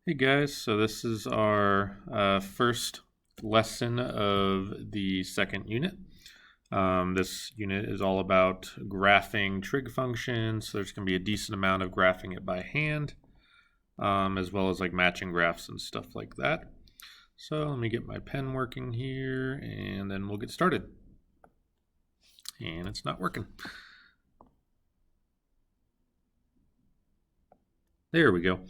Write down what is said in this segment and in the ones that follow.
Hey guys, so this is our first lesson of the second unit. This unit is all about graphing trig functions, so there's going to be a decent amount of graphing it by hand, as well as like matching graphs and stuff like that. So let me get my pen working here, and then we'll get started. And it's not working. There we go.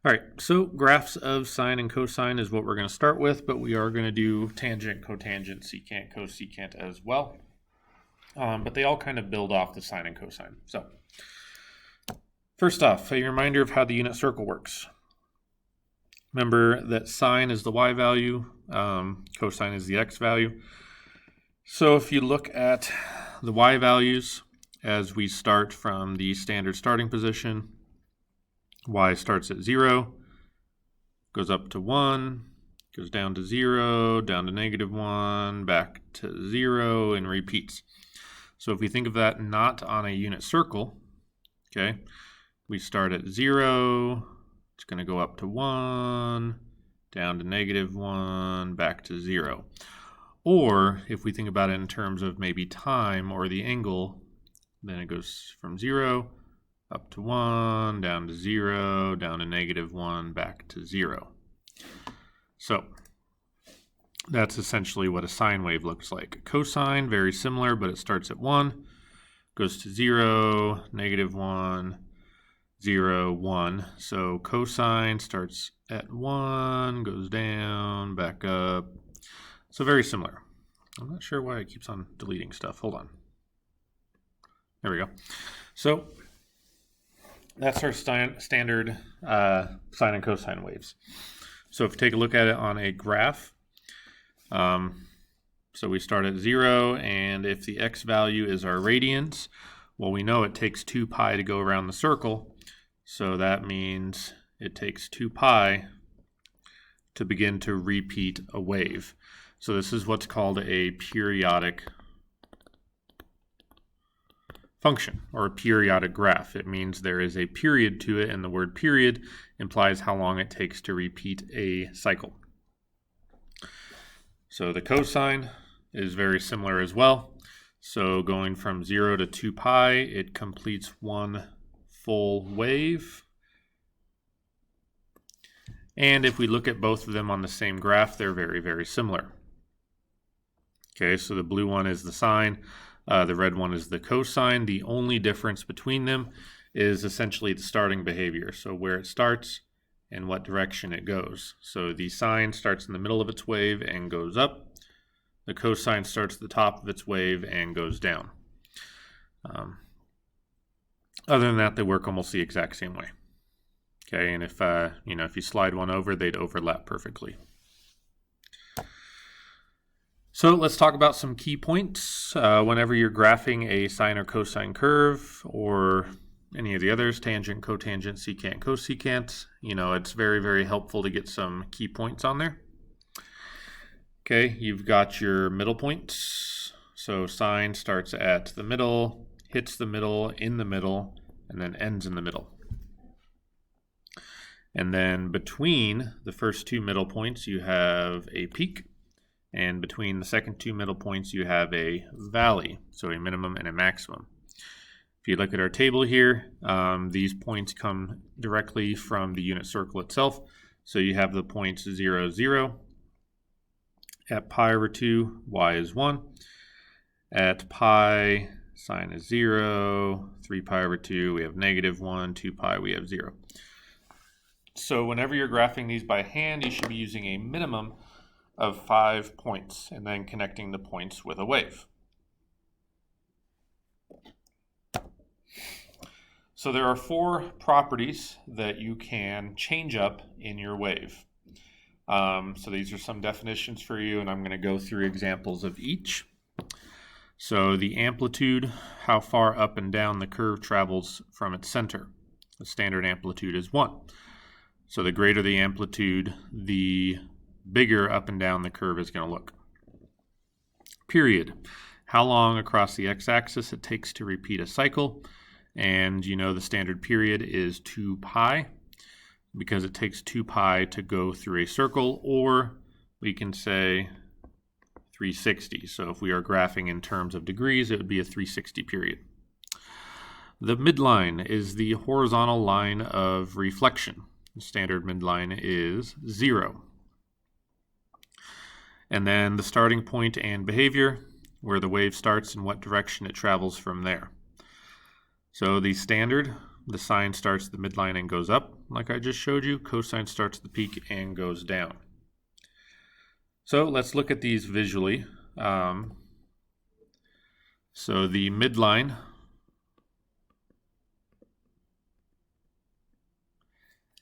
All right, so graphs of sine and cosine is what we're going to start with, but we are going to do tangent, cotangent, secant, cosecant as well. But they all kind of build off the sine and cosine. So first off, a reminder of how the unit circle works. Remember that sine is the y value, cosine is the x value. So if you look at the y values as we start from the standard starting position, y starts at 0, goes up to 1, goes down to 0, down to -1, back to 0, and repeats. So if we think of that not on a unit circle, okay, we start at 0, it's going to go up to 1, down to -1, back to 0. Or if we think about it in terms of maybe time or the angle, then it goes from 0 up to 1, down to 0, down to -1, back to 0. So that's essentially what a sine wave looks like. Cosine, very similar, but it starts at 1, goes to 0, -1, 0, 1. So cosine starts at 1, goes down, back up. So very similar. I'm not sure why it keeps on deleting stuff. Hold on. There we go. So that's our standard sine and cosine waves. So if you take a look at it on a graph, so we start at 0, and if the x value is our radians, well, we know it takes 2 pi to go around the circle, so that means it takes 2 pi to begin to repeat a wave. So this is what's called a periodic function or a periodic graph. It means there is a period to it, and the word period implies how long it takes to repeat a cycle. So the cosine is very similar as well. So going from 0 to 2 pi, it completes one full wave. And if we look at both of them on the same graph, they're very, very similar. Okay, so the blue one is the sine. The red one is the cosine. The only difference between them is essentially the starting behavior. So where it starts and what direction it goes. So the sine starts in the middle of its wave and goes up. The cosine starts at the top of its wave and goes down. Other than that, they work almost the exact same way. Okay, and if you slide one over, they'd overlap perfectly. So let's talk about some key points. Whenever you're graphing a sine or cosine curve or any of the others, tangent, cotangent, secant, cosecant, it's very, very helpful to get some key points on there. Okay, you've got your middle points. So sine starts at the middle, hits the middle, in the middle, and then ends in the middle. And then between the first two middle points, you have a peak. And between the second two middle points, you have a valley, so a minimum and a maximum. If you look at our table here, these points come directly from the unit circle itself. So you have the points 0, 0. At pi over 2, y is 1. At pi, sine is 0. 3 pi over 2, we have -1. 2 pi, we have 0. So whenever you're graphing these by hand, you should be using a minimum of 5 points and then connecting the points with a wave. So there are 4 properties that you can change up in your wave. So these are some definitions for you, and I'm going to go through examples of each. So the amplitude, how far up and down the curve travels from its center. The standard amplitude is 1. So the greater the amplitude, the bigger up and down the curve is going to look. Period. How long across the x-axis it takes to repeat a cycle. And the standard period is 2 pi. because it takes 2 pi to go through a circle, or we can say 360. So if we are graphing in terms of degrees, it would be a 360 period. The midline is the horizontal line of reflection. The standard midline is 0. And then the starting point and behavior, where the wave starts and what direction it travels from there. So the standard, the sine starts the midline and goes up, like I just showed you. Cosine starts the peak and goes down. So let's look at these visually. So the midline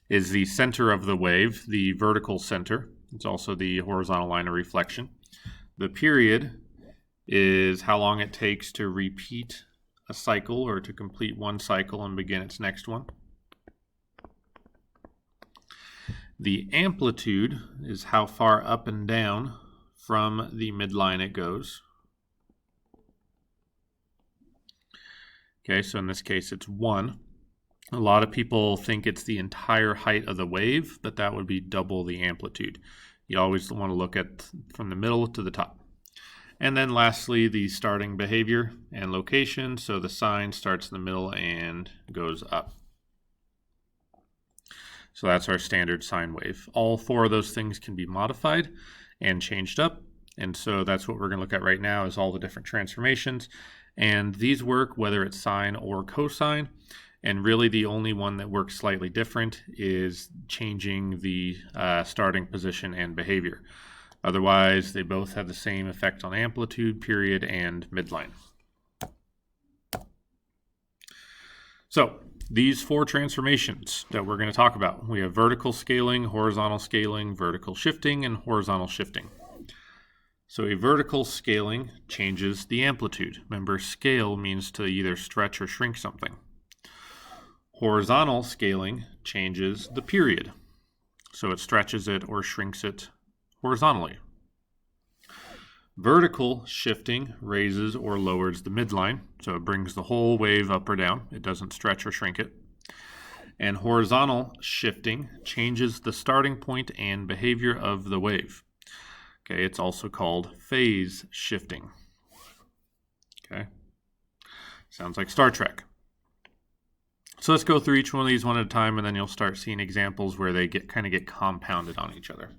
is the center of the wave, the vertical center. It's also the horizontal line of reflection. The period is how long it takes to repeat a cycle or to complete one cycle and begin its next one. The amplitude is how far up and down from the midline it goes. Okay, so in this case it's 1. A lot of people think it's the entire height of the wave, but that would be double the amplitude. You always want to look at from the middle to the top. And then lastly, the starting behavior and location. So the sine starts in the middle and goes up. So that's our standard sine wave. All 4 of those things can be modified and changed up. And so that's what we're going to look at right now, is all the different transformations. And these work whether it's sine or cosine. And really the only one that works slightly different is changing the starting position and behavior. Otherwise, they both have the same effect on amplitude, period, and midline. So these 4 transformations that we're going to talk about, we have vertical scaling, horizontal scaling, vertical shifting, and horizontal shifting. So a vertical scaling changes the amplitude. Remember, scale means to either stretch or shrink something. Horizontal scaling changes the period. So it stretches it or shrinks it horizontally. Vertical shifting raises or lowers the midline, so it brings the whole wave up or down. It doesn't stretch or shrink it. And horizontal shifting changes the starting point and behavior of the wave. Okay, it's also called phase shifting. Okay, sounds like Star Trek. So let's go through each one of these one at a time, and then you'll start seeing examples where they kind of get compounded on each other.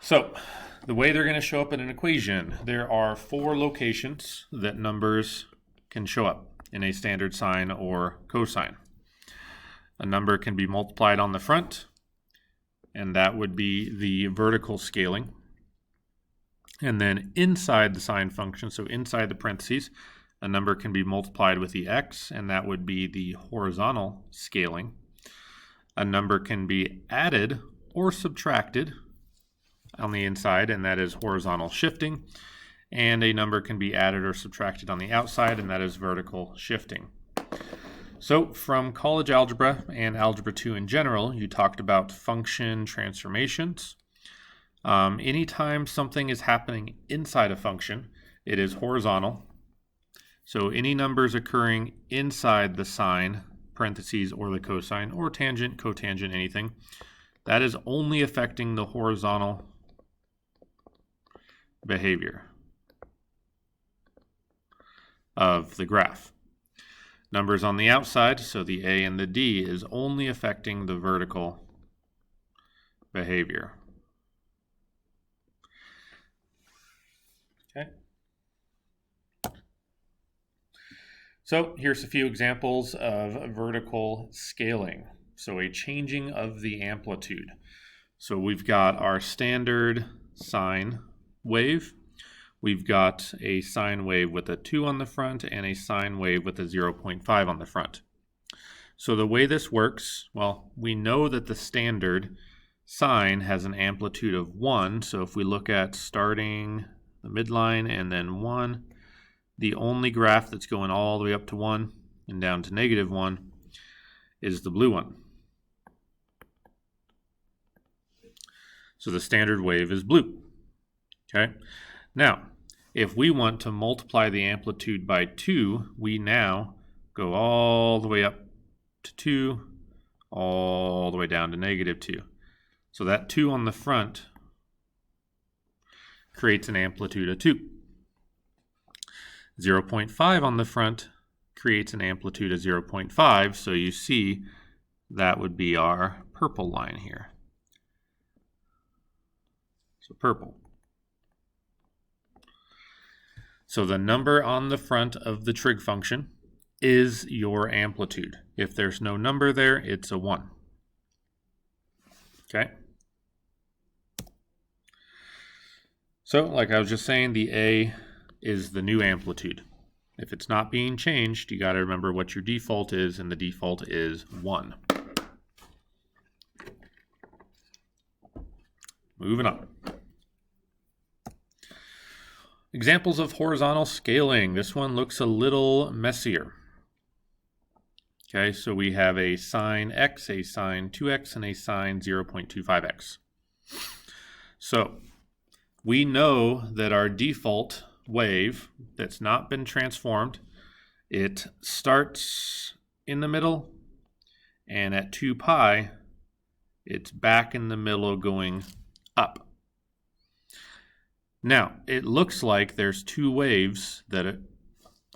So the way they're going to show up in an equation, there are 4 locations that numbers can show up in a standard sine or cosine. A number can be multiplied on the front, and that would be the vertical scaling. And then inside the sine function, so inside the parentheses, a number can be multiplied with the x, and that would be the horizontal scaling. A number can be added or subtracted on the inside, and that is horizontal shifting. And a number can be added or subtracted on the outside, and that is vertical shifting. So from college algebra and algebra 2 in general, you talked about function transformations. Anytime something is happening inside a function, it is horizontal. So any numbers occurring inside the sine, parentheses, or the cosine, or tangent, cotangent, anything, that is only affecting the horizontal behavior of the graph. Numbers on the outside, so the A and the D, is only affecting the vertical behavior. Okay. So here's a few examples of vertical scaling. So a changing of the amplitude. So we've got our standard sine wave. We've got a sine wave with a 2 on the front and a sine wave with a 0.5 on the front. So the way this works, well, we know that the standard sine has an amplitude of 1. So if we look at starting the midline and then 1, the only graph that's going all the way up to 1 and down to -1 is the blue one. So the standard wave is blue. Okay. Now, if we want to multiply the amplitude by 2, we now go all the way up to 2 all the way down to -2. So that 2 on the front creates an amplitude of 2. 0.5 on the front creates an amplitude of 0.5, so you see that would be our purple line here. So purple. So the number on the front of the trig function is your amplitude. If there's no number there, it's a 1. Okay? So, like I was just saying, the A is the new amplitude. If it's not being changed, you got to remember what your default is, and the default is 1. Moving on. Examples of horizontal scaling. This one looks a little messier. Okay, so we have a sine x, a sine 2x, and a sine 0.25x. So we know that our default wave that's not been transformed, it starts in the middle, and at 2 pi, it's back in the middle going up. Now, it looks like there's 2 waves that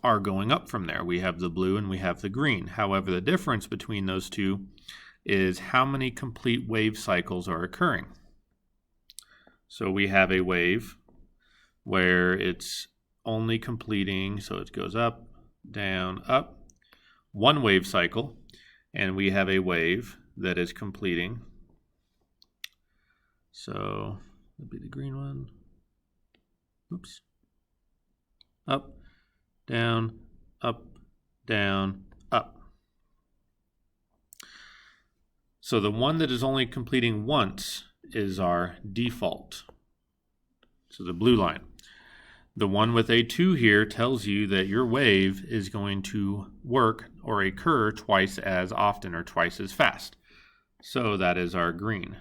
are going up from there. We have the blue and we have the green. However, the difference between those two is how many complete wave cycles are occurring. So we have a wave where it's only completing, so it goes up, down, up, 1 wave cycle, and we have a wave that is completing. So that'd be the green one. Oops. Up, down, up, down, up. So the one that is only completing once is our default. So the blue line. The one with a 2 here tells you that your wave is going to work or occur twice as often or twice as fast. So that is our green.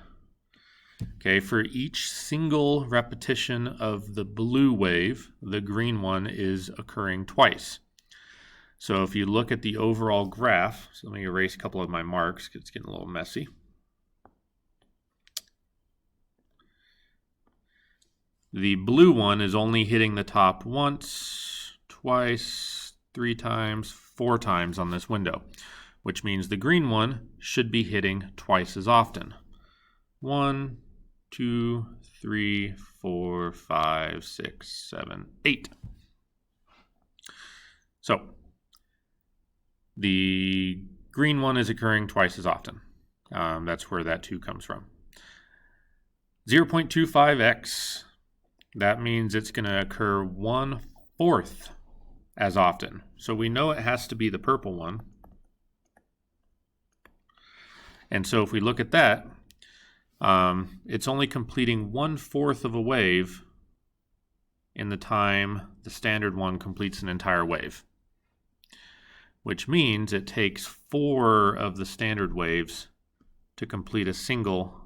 Okay, for each single repetition of the blue wave, the green one is occurring twice. So if you look at the overall graph, so let me erase a couple of my marks because it's getting a little messy. The blue one is only hitting the top once, twice, 3 times, 4 times on this window, which means the green one should be hitting twice as often. 1, 2, 3, 4, 5, 6, 7, 8. So the green one is occurring twice as often. That's where that 2 comes from. 0.25x, that means it's going to occur 1/4 as often. So we know it has to be the purple one. And so if we look at that, it's only completing 1/4 of a wave in the time the standard one completes an entire wave, which means it takes 4 of the standard waves to complete a single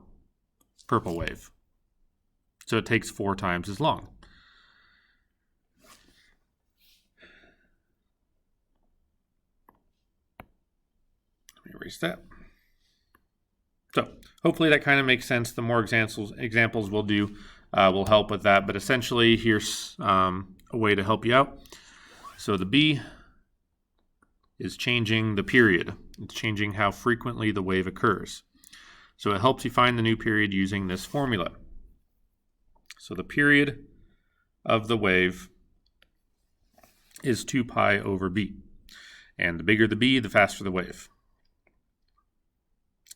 purple wave. So it takes 4 times as long. Let me erase that. So hopefully that kind of makes sense. The more examples we'll do will help with that. But essentially, here's a way to help you out. So the B is changing the period. It's changing how frequently the wave occurs. So it helps you find the new period using this formula. So the period of the wave is 2 pi over b. And the bigger the b, the faster the wave.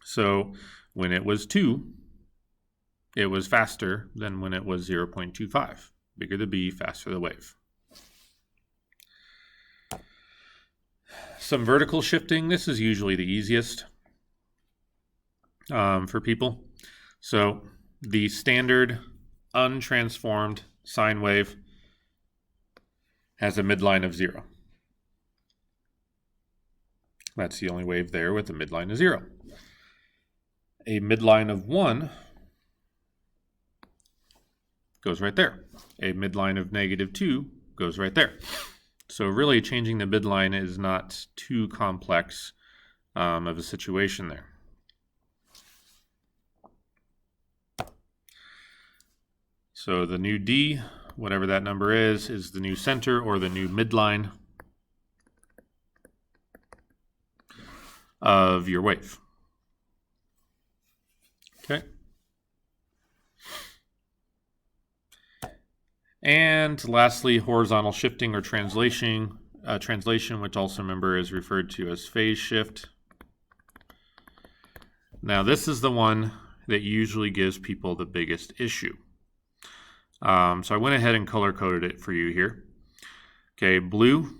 So when it was 2, it was faster than when it was 0.25. Bigger the b, faster the wave. Some vertical shifting. This is usually the easiest for people. So the standard untransformed sine wave has a midline of 0. That's the only wave there with a midline of 0. A midline of 1 goes right there. A midline of -2 goes right there. So really changing the midline is not too complex of a situation there. So the new D, whatever that number is the new center or the new midline of your wave. Okay. And lastly, horizontal shifting or translation, which also remember is referred to as phase shift. Now this is the one that usually gives people the biggest issue. So I went ahead and color coded it for you here. Okay, blue.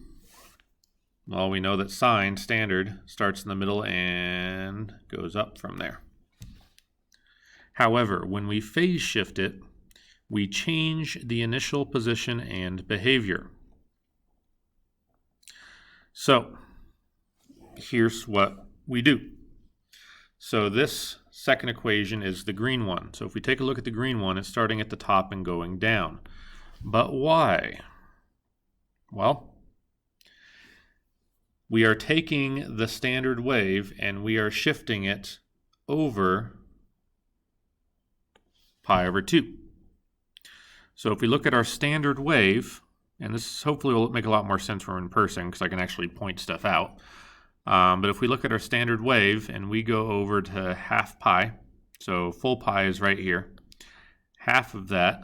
Well, we know that sine standard starts in the middle and goes up from there. However, when we phase shift it, we change the initial position and behavior. So here's what we do. So this second equation is the green one. So if we take a look at the green one, it's starting at the top and going down. But why? Well, we are taking the standard wave and we are shifting it over pi over 2. So if we look at our standard wave, and this hopefully will make a lot more sense when we're in person because I can actually point stuff out. But if we look at our standard wave and we go over to half pi, so full pi is right here, half of that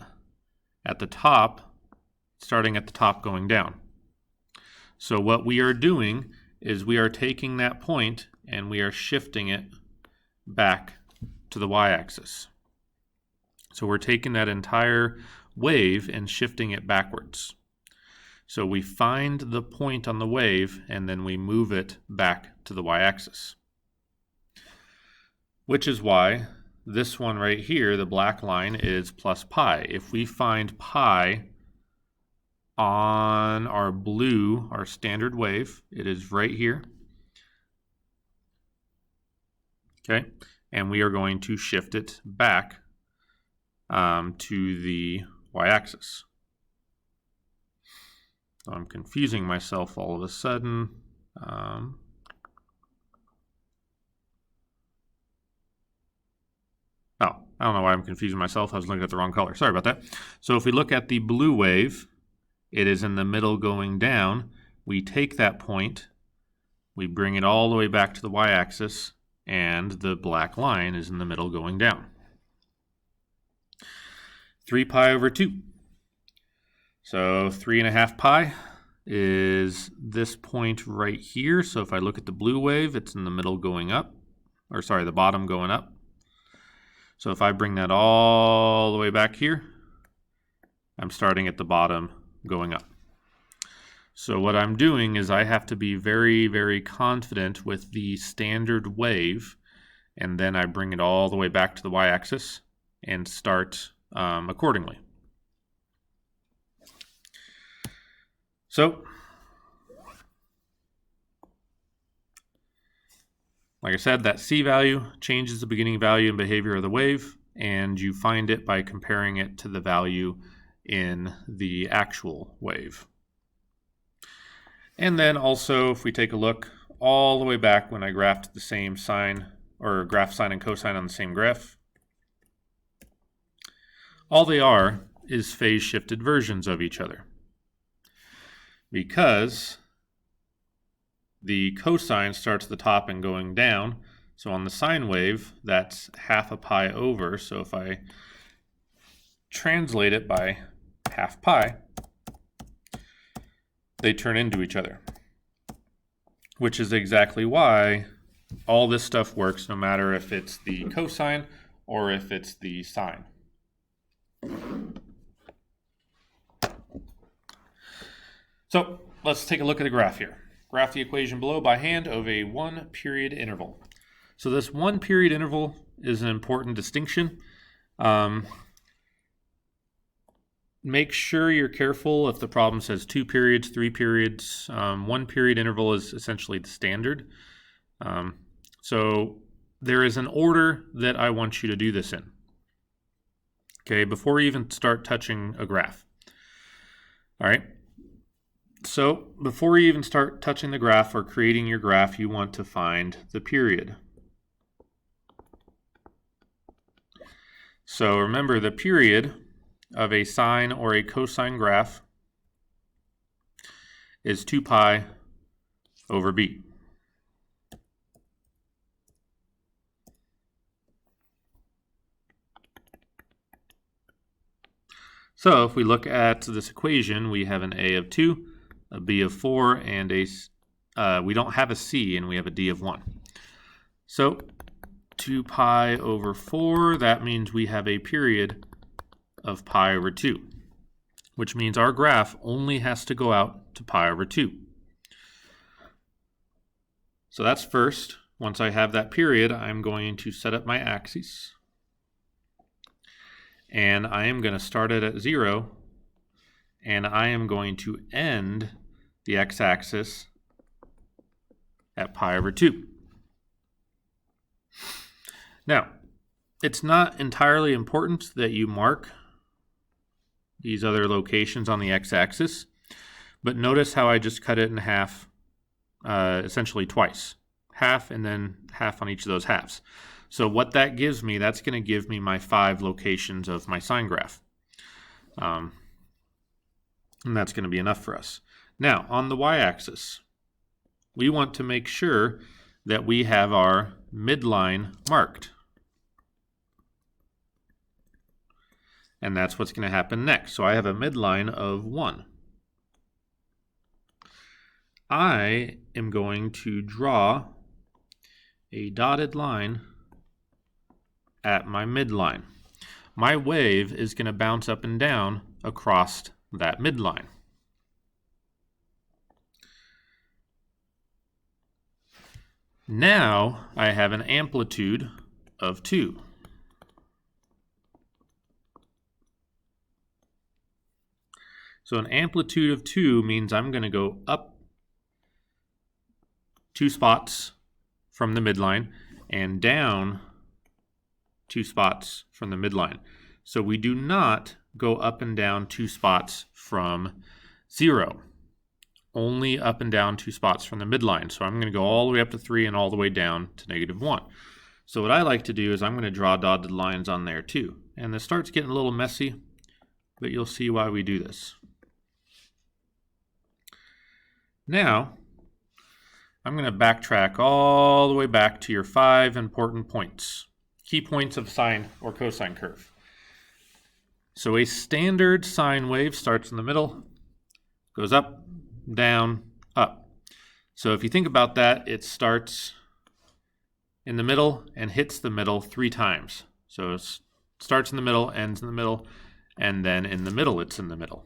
at the top, starting at the top going down. So what we are doing is we are taking that point and we are shifting it back to the y-axis. So we're taking that entire wave and shifting it backwards. So we find the point on the wave and then we move it back to the y-axis. Which is why this one right here, the black line, is plus pi. If we find pi on our blue, our standard wave, it is right here. Okay, and we are going to shift it back to the y-axis. So I'm confusing myself all of a sudden. Oh, I don't know why I'm confusing myself. I was looking at the wrong color. Sorry about that. So if we look at the blue wave, it is in the middle going down. We take that point, we bring it all the way back to the y-axis, and the black line is in the middle going down. 3 pi over 2. So 3.5 pi is this point right here. So if I look at the blue wave, it's in the middle going up, or sorry, the bottom going up. So if I bring that all the way back here, I'm starting at the bottom going up. So what I'm doing is I have to be very, very confident with the standard wave, and then I bring it all the way back to the y-axis and start accordingly. So, like I said, that C value changes the beginning value and behavior of the wave, and you find it by comparing it to the value in the actual wave. And then also, if we take a look all the way back when I graphed the same sine, or graph sine and cosine on the same graph, all they are is phase shifted versions of each other. Because the cosine starts at the top and going down, so on the sine wave, that's half a pi over. So if I translate it by half pi, they turn into each other. Which is exactly why all this stuff works, no matter if it's the cosine or if it's the sine. So let's take a look at a graph here. Graph the equation below by hand of a 1 period interval. So this 1 period interval is an important distinction. Make sure you're careful if the problem says 2 periods, 3 periods. 1 period interval is essentially the standard. So there is an order that I want you to do this in. Okay, before you even start touching a graph. All right. So before you even start touching the graph or creating your graph, you want to find the period. So remember, the period of a sine or a cosine graph is 2 pi over b. So if we look at this equation, we have an a of 2, a b of 4, and we don't have a c, and we have a d of 1. So 2 pi over 4, that means we have a period of pi over 2, which means our graph only has to go out to pi over 2. So that's first. Once I have that period, I'm going to set up my axes. And I am going to start it at 0, and I am going to end the x-axis at pi over 2. Now, it's not entirely important that you mark these other locations on the x-axis, but notice how I just cut it in half, essentially twice. Half and then half on each of those halves. So what that gives me, that's going to give me my 5 locations of my sine graph. And that's going to be enough for us. Now, on the y-axis, we want to make sure that we have our midline marked. And that's what's going to happen next. So I have a midline of 1. I am going to draw a dotted line at my midline. My wave is going to bounce up and down across that midline. Now I have an amplitude of 2. So an amplitude of 2 means I'm going to go up 2 spots from the midline and down 2 spots from the midline. So we do not go up and down 2 spots from 0. Only up and down 2 spots from the midline. So I'm going to go all the way up to 3 and all the way down to -1. So what I like to do is I'm going to draw dotted lines on there too. And this starts getting a little messy, but you'll see why we do this. Now, I'm going to backtrack all the way back to your 5 important points. Key points of sine or cosine curve. So a standard sine wave starts in the middle, goes up, down, up. So if you think about that, it starts in the middle and hits the middle 3 times. So it starts in the middle, ends in the middle, and then in the middle it's in the middle.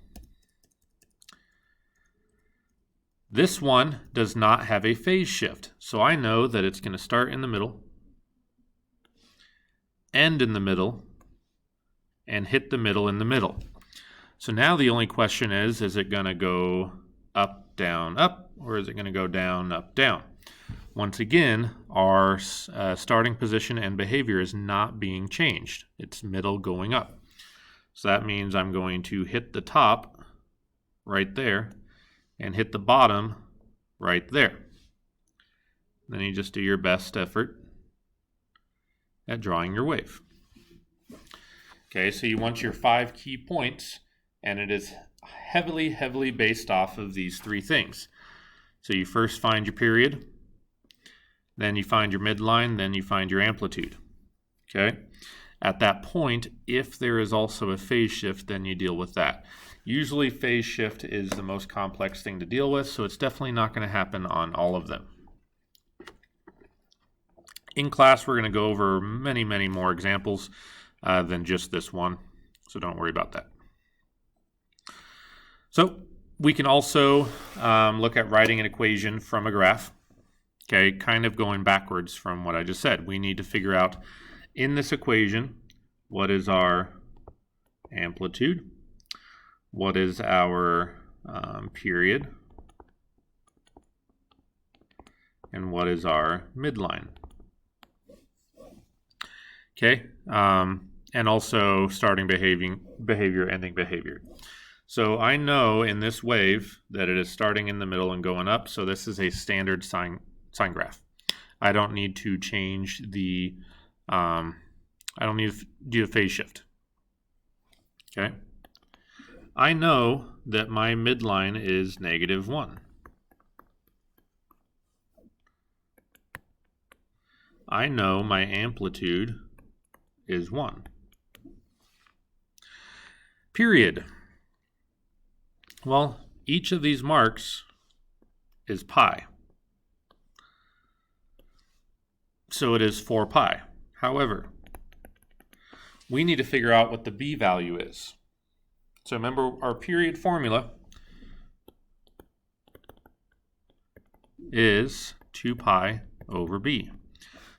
This one does not have a phase shift, so I know that it's going to start in the middle, end in the middle, and hit the middle in the middle. So now the only question is it going to go up, up, or is it going to go down, up, down? Once again, our starting position and behavior is not being changed. It's middle going up. So that means I'm going to hit the top right there and hit the bottom right there. Then you just do your best effort at drawing your wave. Okay, so you want your 5 key points, and it is heavily based off of these 3 things. So you first find your period, then you find your midline, then you find your amplitude. Okay? At that point, if there is also a phase shift, then you deal with that. Usually phase shift is the most complex thing to deal with, so it's definitely not going to happen on all of them. In class, we're going to go over many more examples than just this one, so don't worry about that. So we can also look at writing an equation from a graph, okay, kind of going backwards from what I just said. We need to figure out in this equation what is our amplitude, what is our period, and what is our midline. Okay, and also starting behavior, ending behavior. So I know in this wave that it is starting in the middle and going up, so this is a standard sine graph. I don't need to change I don't need to do a phase shift. Okay. I know that my midline is -1. I know my amplitude is 1. Period. Well, each of these marks is pi. So it is 4 pi. However, we need to figure out what the b value is. So remember our period formula is 2 pi over b.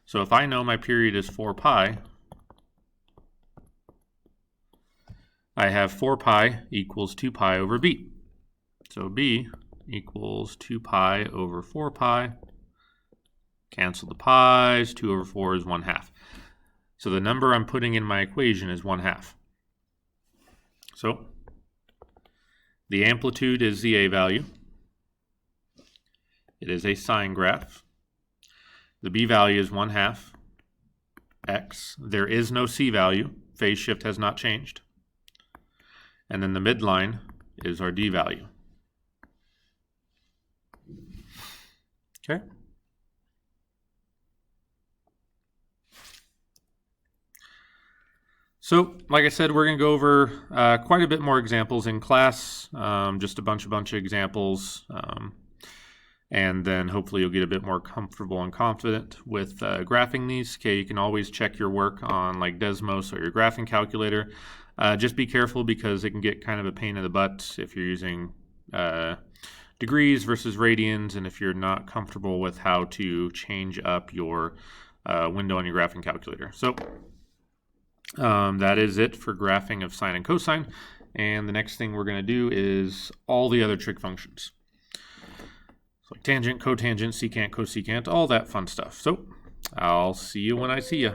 So if I know my period is 4 pi, I have 4 pi equals 2 pi over b. So b equals 2 pi over 4 pi. Cancel the pi's. 2 over 4 is 1/2. So the number I'm putting in my equation is 1/2. So the amplitude is the a value. It is a sine graph. The b value is 1/2 x. There is no c value. Phase shift has not changed. And then the midline is our d value. Okay. So, like I said, we're going to go over quite a bit more examples in class, just a bunch of examples, and then hopefully you'll get a bit more comfortable and confident with graphing these. Okay, you can always check your work on like Desmos or your graphing calculator. Just be careful because it can get kind of a pain in the butt if you're using degrees versus radians, and if you're not comfortable with how to change up your window on your graphing calculator. So that is it for graphing of sine and cosine, and the next thing we're going to do is all the other trig functions. So like tangent, cotangent, secant, cosecant, all that fun stuff. So I'll see you when I see you.